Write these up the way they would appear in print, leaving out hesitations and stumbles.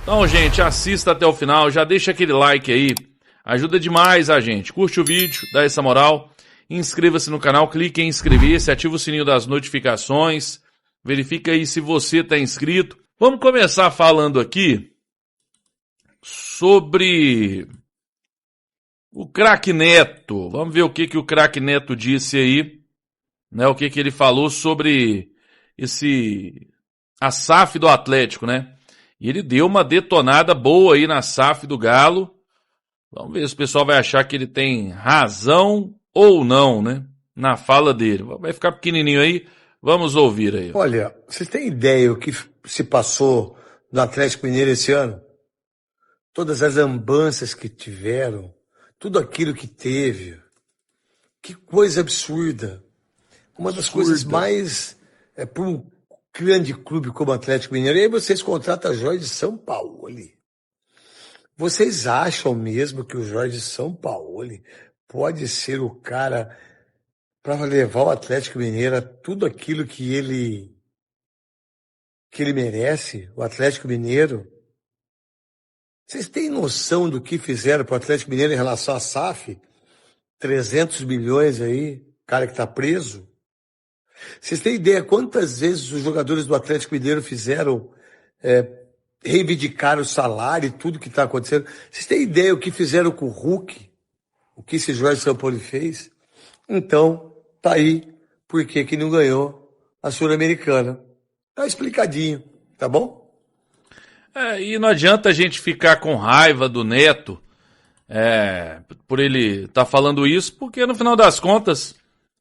Então, gente, assista até o final, já deixa aquele like aí, ajuda demais a gente. Curte o vídeo, dá essa moral, inscreva-se no canal, clique em inscrever-se, ativa o sininho das notificações, verifica aí se você está inscrito. Vamos começar falando aqui sobre o craque Neto. Vamos ver o que o craque Neto disse aí, né? O que ele falou sobre a SAF do Atlético, né? E ele deu uma detonada boa aí na SAF do Galo. Vamos ver se o pessoal vai achar que ele tem razão ou não, né? Na fala dele. Vai ficar pequenininho aí. Vamos ouvir aí. Olha, vocês têm ideia o que se passou no Atlético Mineiro esse ano? Todas as lambanças que tiveram, tudo aquilo que teve. Que coisa absurda. Uma das coisas mais... para um grande clube como o Atlético Mineiro. E aí vocês contratam Jorge Sampaoli. Vocês acham mesmo que o Jorge Sampaoli pode ser o cara para levar o Atlético Mineiro a tudo aquilo que ele merece, o Atlético Mineiro? Vocês têm noção do que fizeram para o Atlético Mineiro em relação à SAF? 300 milhões aí, cara que está preso. Vocês têm ideia quantas vezes os jogadores do Atlético Mineiro fizeram reivindicar o salário e tudo que está acontecendo? Vocês têm ideia o que fizeram com o Hulk? O que esse Jorge Sampaoli fez? Então, tá aí por que não ganhou a Sul-Americana. Tá explicadinho, tá bom? E não adianta a gente ficar com raiva do Neto por ele estar falando isso, porque no final das contas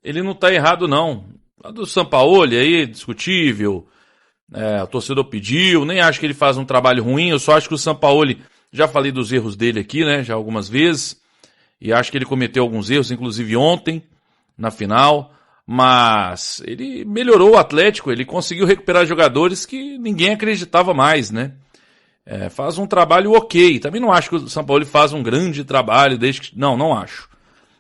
ele não está errado não. A do Sampaoli aí, discutível, o torcedor pediu, nem acho que ele faz um trabalho ruim, eu só acho que o Sampaoli, já falei dos erros dele aqui, né, já algumas vezes, e acho que ele cometeu alguns erros, inclusive ontem, na final, mas ele melhorou o Atlético, ele conseguiu recuperar jogadores que ninguém acreditava mais, né? Faz um trabalho ok, também não acho que o Sampaoli faz um grande trabalho, não acho.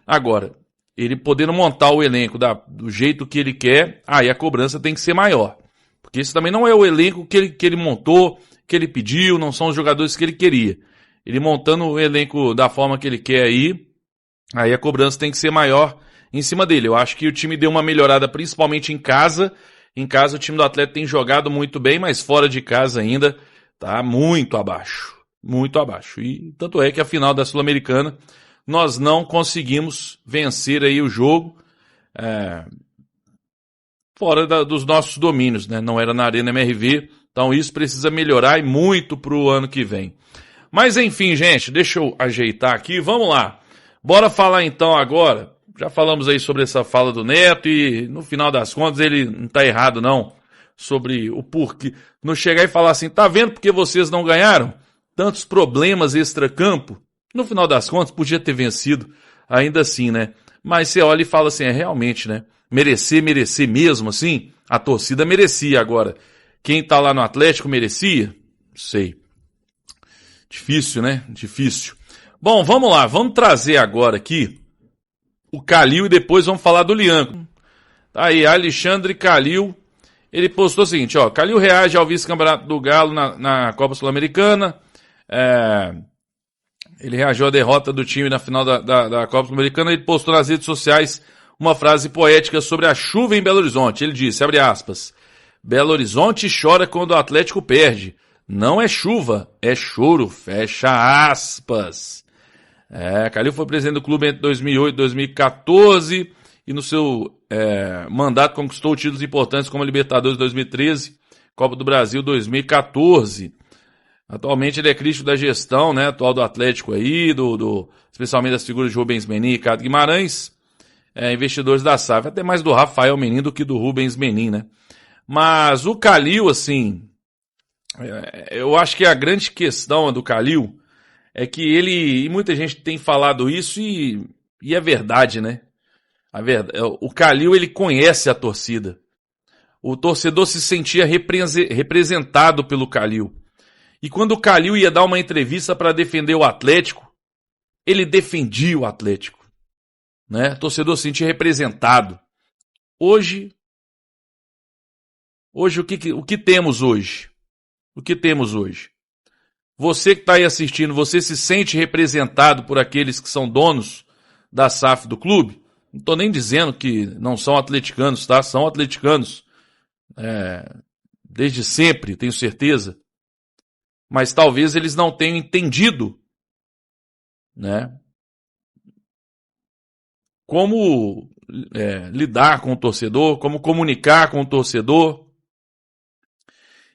Agora, ele podendo montar o elenco do jeito que ele quer, aí a cobrança tem que ser maior. Porque esse também não é o elenco que ele montou, que ele pediu, não são os jogadores que ele queria. Ele montando o elenco da forma que ele quer aí a cobrança tem que ser maior em cima dele. Eu acho que o time deu uma melhorada, principalmente em casa. Em casa o time do Atlético tem jogado muito bem, mas fora de casa ainda tá muito abaixo. Muito abaixo. E tanto é que a final da Sul-Americana nós não conseguimos vencer aí o jogo fora dos nossos domínios, né? Não era na Arena MRV, então isso precisa melhorar e muito pro ano que vem. Mas enfim, gente, deixa eu ajeitar aqui, vamos lá. Bora falar então agora, já falamos aí sobre essa fala do Neto e no final das contas ele não tá errado não, sobre o porquê. Não chegar e falar assim, tá vendo porque vocês não ganharam? Tantos problemas extracampo. No final das contas, podia ter vencido ainda assim, né? Mas você olha e fala assim, realmente, né? Merecer mesmo, assim, a torcida merecia. Agora, quem tá lá no Atlético merecia? Não sei. Difícil, né? Difícil. Bom, vamos lá, vamos trazer agora aqui o Calil e depois vamos falar do Lianco. Tá aí, Alexandre Calil, ele postou o seguinte, ó, Calil reage ao vice-campeonato do Galo na Copa Sul-Americana, ele reagiu à derrota do time na final da Copa Sul-Americana. Ele postou nas redes sociais uma frase poética sobre a chuva em Belo Horizonte. Ele disse, abre aspas, Belo Horizonte chora quando o Atlético perde. Não é chuva, é choro, fecha aspas. Calil foi presidente do clube entre 2008 e 2014 e no seu mandato conquistou títulos importantes como a Libertadores 2013, Copa do Brasil 2014. Atualmente ele é crítico da gestão, né, atual do Atlético aí, especialmente das figuras de Rubens Menin e Ricardo Guimarães, investidores da SAF, até mais do Rafael Menin do que do Rubens Menin, né. Mas o Calil, assim, eu acho que a grande questão do Calil é que e muita gente tem falado isso e é verdade, né. O Calil, ele conhece a torcida. O torcedor se sentia representado pelo Calil. E quando o Calil ia dar uma entrevista para defender o Atlético, ele defendia o Atlético. Né? O torcedor se sentia representado. Hoje o que temos hoje? O que temos hoje? Você que está aí assistindo, você se sente representado por aqueles que são donos da SAF do clube? Não estou nem dizendo que não são atleticanos, tá? São atleticanos. Desde sempre, tenho certeza. Mas talvez eles não tenham entendido, né, como lidar com o torcedor, como comunicar com o torcedor.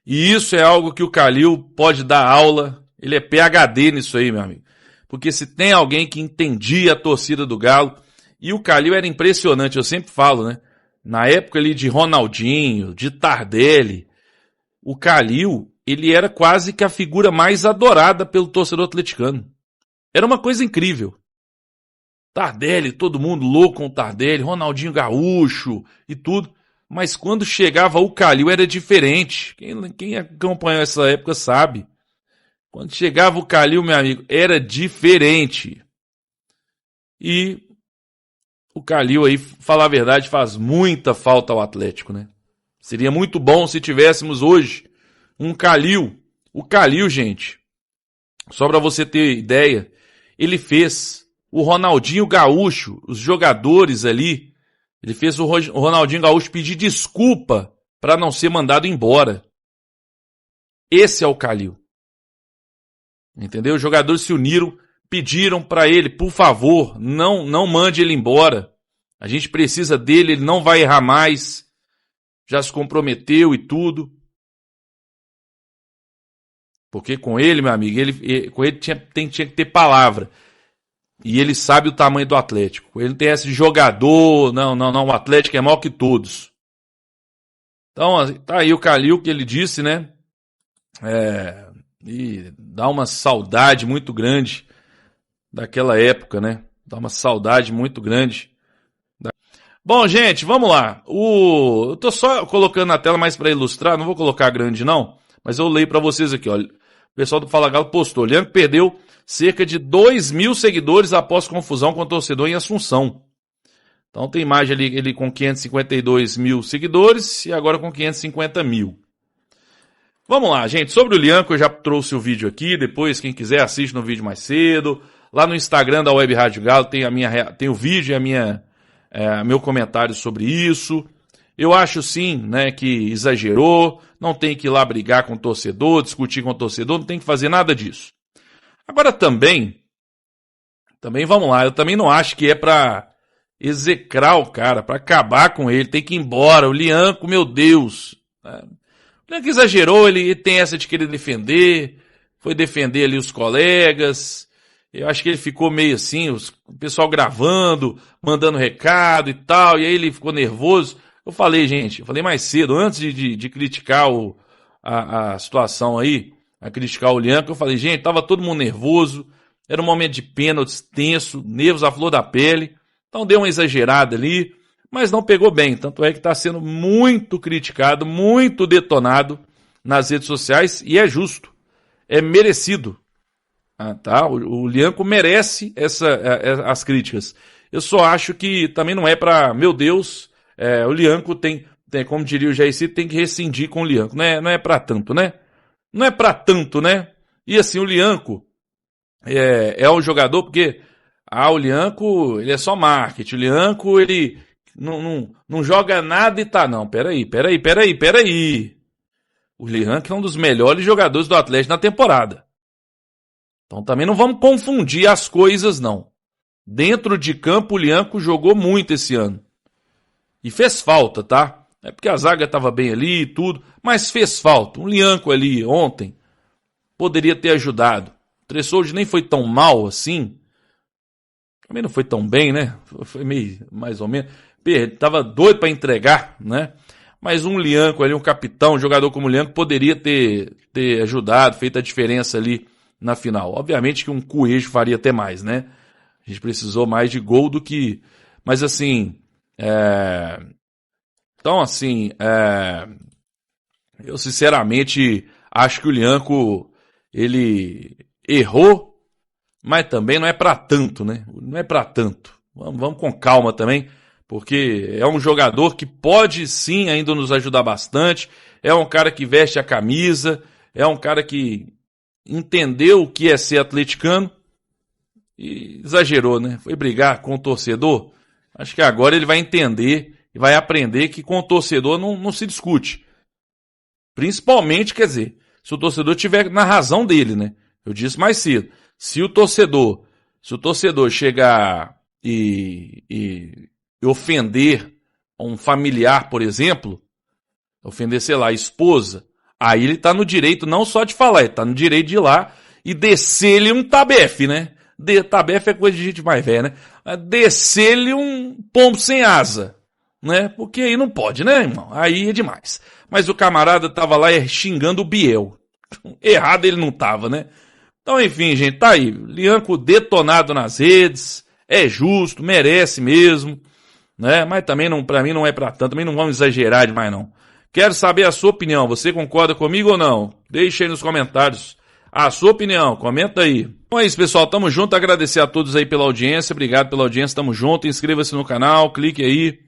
E isso é algo que o Calil pode dar aula. Ele é PhD nisso aí, meu amigo. Porque se tem alguém que entendia a torcida do Galo, e o Calil era impressionante, eu sempre falo, né? Na época ali de Ronaldinho, de Tardelli, o Calil, ele era quase que a figura mais adorada pelo torcedor atleticano. Era uma coisa incrível. Tardelli, todo mundo louco com o Tardelli, Ronaldinho Gaúcho e tudo. Mas quando chegava o Calil era diferente. Quem acompanhou essa época sabe. Quando chegava o Calil, meu amigo, era diferente. E o Calil aí, falar a verdade, faz muita falta ao Atlético, né? Seria muito bom se tivéssemos hoje um Calil. O Calil, gente, só para você ter ideia, ele fez o Ronaldinho Gaúcho, os jogadores ali, ele fez o Ronaldinho Gaúcho pedir desculpa para não ser mandado embora. Esse é o Calil. Entendeu? Os jogadores se uniram, pediram para ele, por favor, não mande ele embora. A gente precisa dele, ele não vai errar mais. Já se comprometeu e tudo. Porque com ele, meu amigo, com ele tinha que ter palavra. E ele sabe o tamanho do Atlético. Ele não tem esse de jogador, não, o Atlético é maior que todos. Então, tá aí o Calil que ele disse, né? E dá uma saudade muito grande daquela época, né? Dá uma saudade muito grande. Bom, gente, vamos lá. Eu tô só colocando na tela mais para ilustrar, não vou colocar grande não, mas eu leio para vocês aqui, ó. O pessoal do Fala Galo postou: Lianco perdeu cerca de 2.000 seguidores após confusão com o torcedor em Assunção. Então tem imagem ali, ele com 552 mil seguidores e agora com 550 mil. Vamos lá, gente. Sobre o Lianco, eu já trouxe o vídeo aqui. Depois, quem quiser, assiste no vídeo mais cedo. Lá no Instagram da Web Rádio Galo tem o vídeo e meu comentário sobre isso. Eu acho sim, né, que exagerou. Não tem que ir lá brigar com o torcedor, discutir com o torcedor. Não tem que fazer nada disso. Agora também vamos lá. Eu também não acho que é pra execrar o cara, pra acabar com ele. Tem que ir embora. O Lianco, meu Deus. O Lianco exagerou, ele tem essa de querer defender, foi defender ali os colegas. Eu acho que ele ficou meio assim, o pessoal gravando, mandando recado e tal, e aí ele ficou nervoso. Eu falei, gente, mais cedo, antes de criticar a situação aí, a criticar o Lianco, eu falei, gente, tava todo mundo nervoso, era um momento de pênalti tenso, nervos à flor da pele, então deu uma exagerada ali, mas não pegou bem, tanto é que está sendo muito criticado, muito detonado nas redes sociais, e é justo, é merecido. Tá? O Lianco merece as críticas. Eu só acho que também não é para, meu Deus, o Lianco tem, como diria o Jair, tem que rescindir com o Lianco. Não é para tanto, né? Não é para tanto, né? E assim, o Lianco é um jogador porque o Lianco, ele é só marketing. O Lianco, ele não joga nada e tá, não. Peraí. O Lianco é um dos melhores jogadores do Atlético na temporada. Então também não vamos confundir as coisas, não. Dentro de campo, o Lianco jogou muito esse ano. E fez falta, tá? É porque a zaga estava bem ali e tudo, mas fez falta. Um Lianco ali ontem poderia ter ajudado. O Tressoldi nem foi tão mal assim. Também não foi tão bem, né? Foi meio mais ou menos. Tava doido para entregar, né? Mas um Lianco ali, um capitão, um jogador como o Lianco, poderia ter ajudado, feito a diferença ali na final. Obviamente que um Coelho faria até mais, né? A gente precisou mais de gol do que... Mas assim... Então assim... Eu sinceramente acho que o Lianco, ele errou, mas também não é pra tanto, né? Não é pra tanto. Vamos com calma também, porque é um jogador que pode sim ainda nos ajudar bastante. É um cara que veste a camisa, é um cara que entendeu o que é ser atleticano e exagerou, né? Foi brigar com o torcedor. Acho que agora ele vai entender e vai aprender que com o torcedor não se discute. Principalmente, quer dizer, se o torcedor estiver na razão dele, né? Eu disse mais cedo. Se o torcedor chegar e ofender um familiar, por exemplo, ofender, sei lá, a esposa, aí ele tá no direito não só de falar, ele tá no direito de ir lá e descer-lhe um tabefe, né? Tabefe é coisa de gente mais velha, né? Descer-lhe um pombo sem asa, né? Porque aí não pode, né, irmão? Aí é demais. Mas o camarada tava lá xingando o Biel. Errado ele não tava, né? Então, enfim, gente, tá aí. Lianco detonado nas redes, é justo, merece mesmo, né? Mas também não, pra mim não é pra tanto, também não vamos exagerar demais não. Quero saber a sua opinião, você concorda comigo ou não? Deixa aí nos comentários a sua opinião, comenta aí. Então é isso, pessoal, tamo junto, agradecer a todos aí pela audiência, obrigado pela audiência, tamo junto, inscreva-se no canal, clique aí,